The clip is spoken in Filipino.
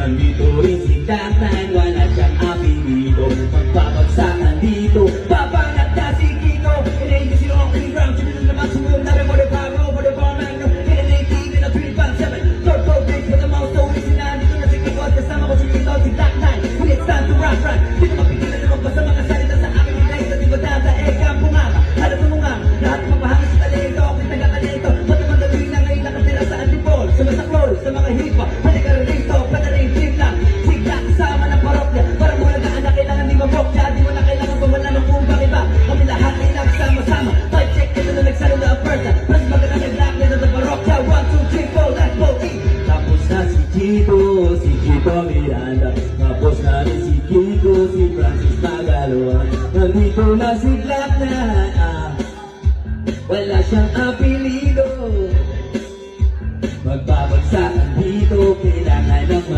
Nandito rin si Daknan, wala siyang apelido. Magbabagsakan dito, babanat na si Kiko. Inayin si Rocky Brown, sumunod naman sumunod na rin mo the power over the barman. Pinanating na 357, purple days for the most only. Sinandito na si Kiko at kasama ko si Kiko, si Daknan. When it's time to rock, rock, di ko mapigilan na magbasa mga salita sa aking pinay. Sa di ba data, kampo nga, alam mo nga, lahat mapahangin sa talento, ako'y taga-talento. Ba't naman gagawin na ngayon nakatira sa antipol, sa masaklol, sa mga hipa. Halika rin rito, padaling trip lang, tig-tac, sama ng parokya. Parang mo nagaan na kailangan di mabokya, di mo na kailangan gumala ng kumbang iba. Kami lahat ay nagsama-sama, 5 check, ito na nagsalo na aperta. Mas maganda kay Black Leather sa parokya, 1, 2, 3, 4, let's go, eat. Tapos na si Chico Miranda. Tapos na rin si Kiko, si Francis Tagaloa. Nandito na si Black na wala siyang apelido. Magbabagsakan dito, kailangan ng